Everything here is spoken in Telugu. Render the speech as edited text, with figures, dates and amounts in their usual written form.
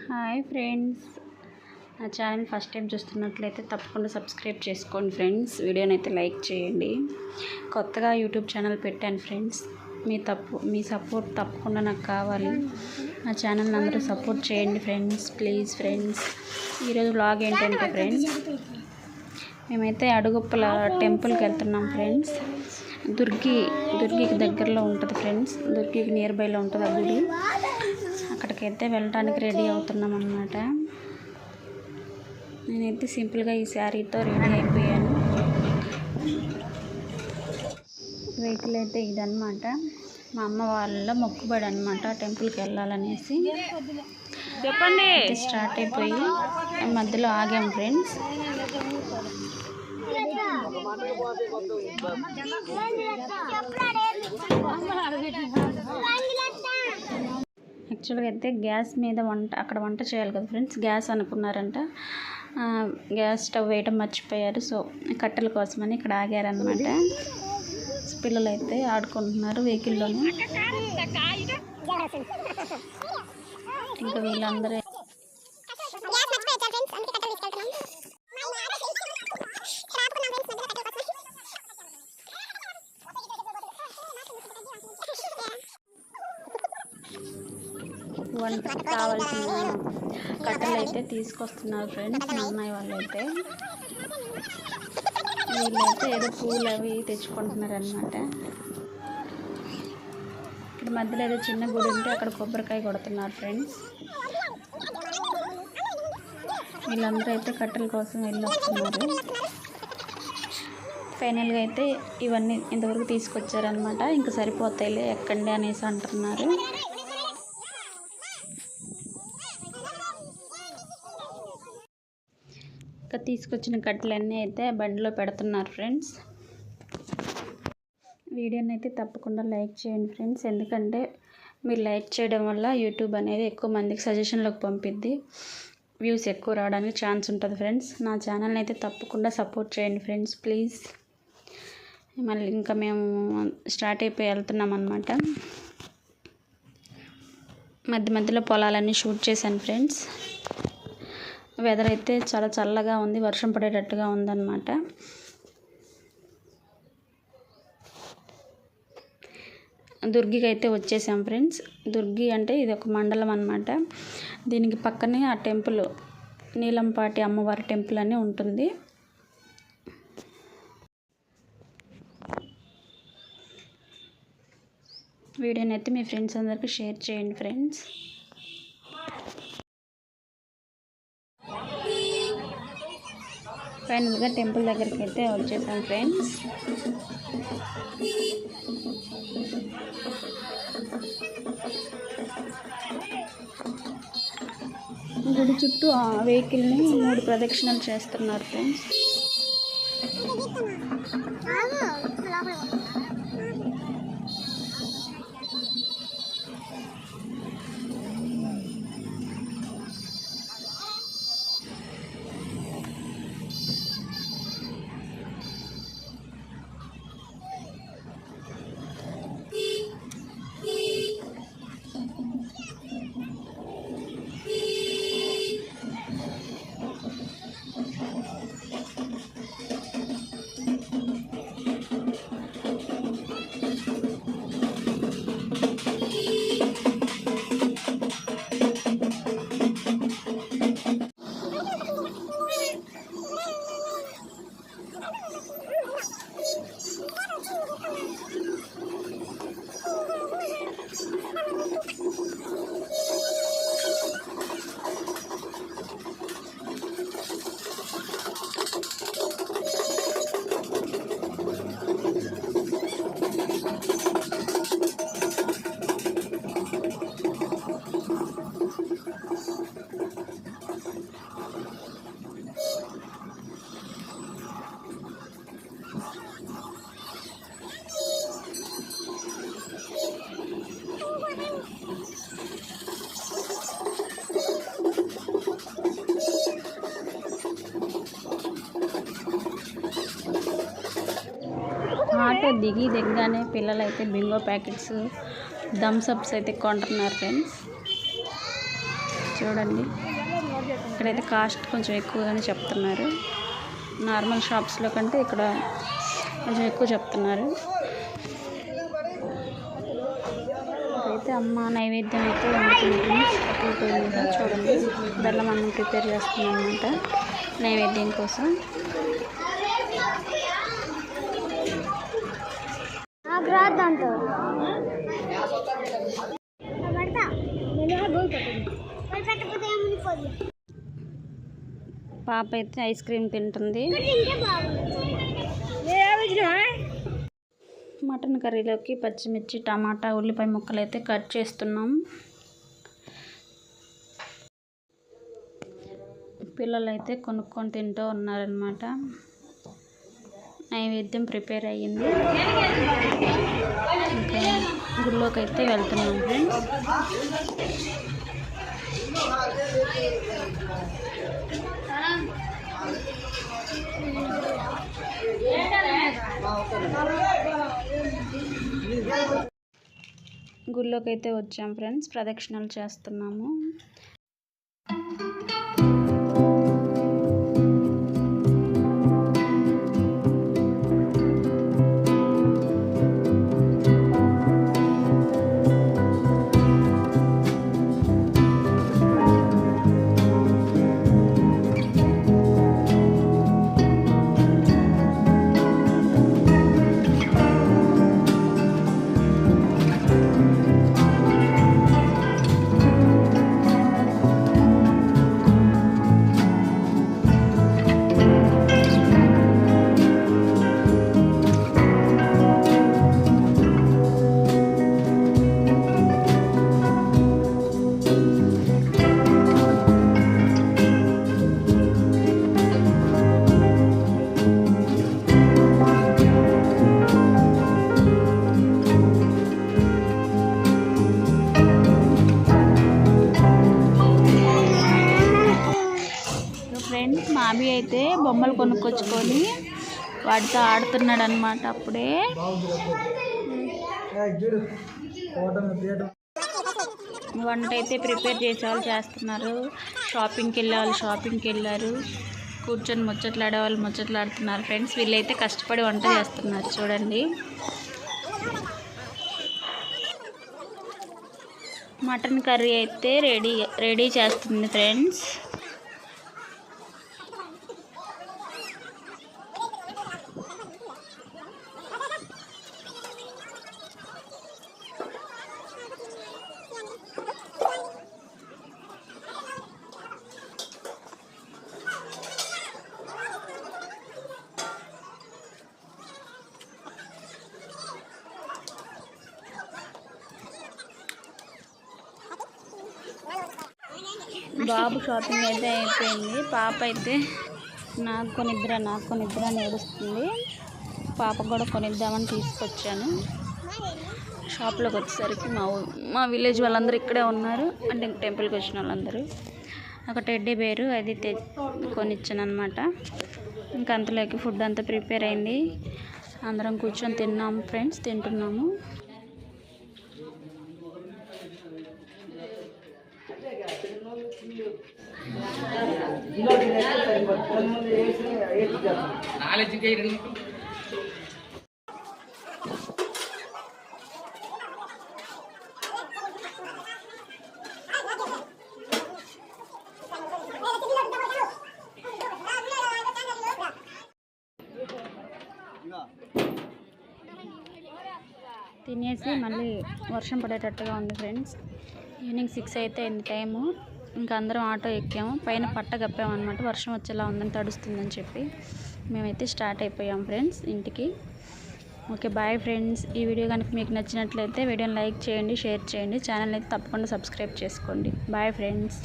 హాయ్ ఫ్రెండ్స్, నా ఛానల్ ఫస్ట్ టైం చూస్తున్నట్లయితే తప్పకుండా సబ్స్క్రైబ్ చేసుకోండి ఫ్రెండ్స్. వీడియోని అయితే లైక్ చేయండి. కొత్తగా యూట్యూబ్ ఛానల్ పెట్టాను ఫ్రెండ్స్. మీ సపోర్ట్ తప్పకుండా నాకు కావాలి. నా ఛానల్ అందరూ సపోర్ట్ చేయండి ఫ్రెండ్స్, ప్లీజ్ ఫ్రెండ్స్. ఈరోజు వ్లాగ్ ఏంటంటే ఫ్రెండ్స్, మేమైతే అడుగుప్పల టెంపుల్కి వెళ్తున్నాం ఫ్రెండ్స్. దుర్గికి దగ్గరలో ఉంటుంది ఫ్రెండ్స్. దుర్గికి నియర్ బైలో ఉంటుంది ఆ గుడి. అక్కడికైతే వెళ్ళడానికి రెడీ అవుతున్నాం అన్నమాట. నేనైతే సింపుల్గా ఈ శారీతో రెడీ అయిపోయాను. వెహికల్ అయితే ఇదన్నమాట. మా అమ్మ వాళ్ళ మొక్కుబడి అనమాట, టెంపుల్కి వెళ్ళాలనేసి. చెప్పండి. స్టార్ట్ అయిపోయి మధ్యలో ఆగాం ఫ్రెండ్స్. యాక్చువల్గా అయితే గ్యాస్ మీద అక్కడ వంట చేయాలి కదా ఫ్రెండ్స్. గ్యాస్ అనుకున్నారంట, గ్యాస్ స్టవ్ వేయటం మర్చిపోయారు. సో కట్టెల కోసమని ఇక్కడ ఆగారనమాట. పిల్లలు అయితే ఆడుకుంటున్నారు వెహికల్లోనే. ఇంకా వీళ్ళందరూ వంటకు కావాల్సిన కట్టెలు అయితే తీసుకొస్తున్నారు ఫ్రెండ్స్. అమ్మాయి వాళ్ళైతే వీళ్ళైతే ఏదో పూలు అవి తెచ్చుకుంటున్నారు అనమాట. ఇక్కడ మధ్యలో ఏదో చిన్న గుడి ఉంటే అక్కడ కొబ్బరికాయ కొడుతున్నారు ఫ్రెండ్స్. వీళ్ళందరూ అయితే కట్టెల కోసం వెళ్ళొస్తున్నారు. ఫైనల్గా అయితే ఇవన్నీ ఇంతవరకు తీసుకొచ్చారనమాట. ఇంకా సరిపోతాయిలే ఎక్కండి అనేసి అంటున్నారు. ఇంకా తీసుకొచ్చిన కట్టెలన్నీ అయితే బండిలో పెడుతున్నారు ఫ్రెండ్స్. వీడియోని అయితే తప్పకుండా లైక్ చేయండి ఫ్రెండ్స్. ఎందుకంటే మీరు లైక్ చేయడం వల్ల యూట్యూబ్ అనేది ఎక్కువ మందికి సజెషన్లోకి పంపిద్ది, వ్యూస్ ఎక్కువ రావడానికి ఛాన్స్ ఉంటుంది ఫ్రెండ్స్. నా ఛానల్ని అయితే తప్పకుండా సపోర్ట్ చేయండి ఫ్రెండ్స్, ప్లీజ్. మళ్ళీ ఇంకా మేము స్టార్ట్ అయిపోయి వెళ్తున్నాం అన్నమాట. మధ్యలో పొలాలన్నీ షూట్ చేశాను ఫ్రెండ్స్. వెదర్ అయితే చాలా చల్లగా ఉంది, వర్షం పడేటట్టుగా ఉందన్నమాట. దుర్గికి అయితే వచ్చేసాం ఫ్రెండ్స్. దుర్గి అంటే ఇది ఒక మండలం అన్నమాట. దీనికి పక్కనే ఆ టెంపుల్, నీలంపాటి అమ్మవారి టెంపుల్ అని ఉంటుంది. వీడియోని అయితే మీ ఫ్రెండ్స్ అందరికీ షేర్ చేయండి ఫ్రెండ్స్. ఫైనల్గా టెంపుల్ దగ్గరికి అయితే వచ్చేసాం ఫ్రెండ్స్. గుడి చుట్టూ ఆ వెహికల్ని 3 ప్రదక్షిణలు చేస్తున్నారు ఫ్రెండ్స్. ఆటో దిగగానే పిల్లలైతే బింగో ప్యాకెట్స్, థమ్స్ అప్స్ అయితే కొంటున్నారు ఫ్రెండ్స్. చూడండి. ఇక్కడైతే కాస్ట్ కొంచెం ఎక్కువగానే చెప్తున్నారు. నార్మల్ షాప్స్లో కంటే ఇక్కడ కొంచెం ఎక్కువ చెప్తున్నారు. అయితే అమ్మ నైవేద్యం అయితే వండుతుంది. చూడండి, బెల్లం అన్నం ప్రిపేర్ చేస్తున్నాం అన్నమాట నైవేద్యం కోసం. పాప అయితే ఐస్ క్రీమ్ తింటుంది. మటన్ కర్రీలోకి పచ్చిమిర్చి, టమాటా, ఉల్లిపాయ ముక్కలు అయితే కట్ చేస్తున్నాం. పిల్లలు అయితే కొనుక్కొని తింటూ ఉన్నారనమాట. నైవేద్యం ప్రిపేర్ అయ్యింది. ఇంకా గుళ్ళోకి అయితే వెళ్తున్నాం ఫ్రెండ్స్. గుళ్ళోకి అయితే వచ్చాం ఫ్రెండ్స్. ప్రదక్షిణలు చేస్తున్నాము. ఫ్రెండ్స్, మా అభి అయితే బొమ్మలు కొనుక్కొచ్చుకొని వాటితో ఆడుతున్నాడు అనమాట. అప్పుడే వంట అయితే ప్రిపేర్ చేసేవాళ్ళు చేస్తున్నారు. షాపింగ్కి వెళ్ళారు. కూర్చొని ముచ్చట్లాడే వాళ్ళు ముచ్చట్లాడుతున్నారు ఫ్రెండ్స్. వీళ్ళైతే కష్టపడి వంట చేస్తున్నారు చూడండి. మటన్ కర్రీ అయితే రెడీ చేస్తుంది ఫ్రెండ్స్. బాబు షాపింగ్ అయితే అయిపోయింది. పాప అయితే నాకు కొనిద్దిరా అని ఏడుస్తుంది. పాపకు కూడా కొనిద్దామని తీసుకొచ్చాను. షాప్లోకి వచ్చేసరికి మా విలేజ్ వాళ్ళందరూ ఇక్కడే ఉన్నారు. అంటే టెంపుల్కి వచ్చిన వాళ్ళందరూ. ఒక టెడ్డీ బేరు అది కొనిచ్చాను అనమాట. ఇంకా అంతలోకి ఫుడ్ అంతా ప్రిపేర్ అయింది. అందరం కూర్చొని తిన్నాము ఫ్రెండ్స్, తింటున్నాము. తినేసి మళ్ళీ వర్షం పడేటట్టుగా ఉంది ఫ్రెండ్స్. ఈవినింగ్ 6 అయితే అయింది టైము. ఇంకా అందరం ఆటో ఎక్కాము. పైన పట్ట కప్పామన్నమాట. వర్షం వచ్చేలా ఉందని, తడుస్తుందని చెప్పి మేమైతే స్టార్ట్ అయిపోయాం ఫ్రెండ్స్ ఇంటికి. Okay, bye friends. ఈ వీడియో కనుక మీకు నచ్చినట్లయితే వీడియోని లైక్ చేయండి, షేర్ చేయండి. ఛానల్ అయితే తప్పకుండా సబ్స్క్రైబ్ చేసుకోండి. Bye friends.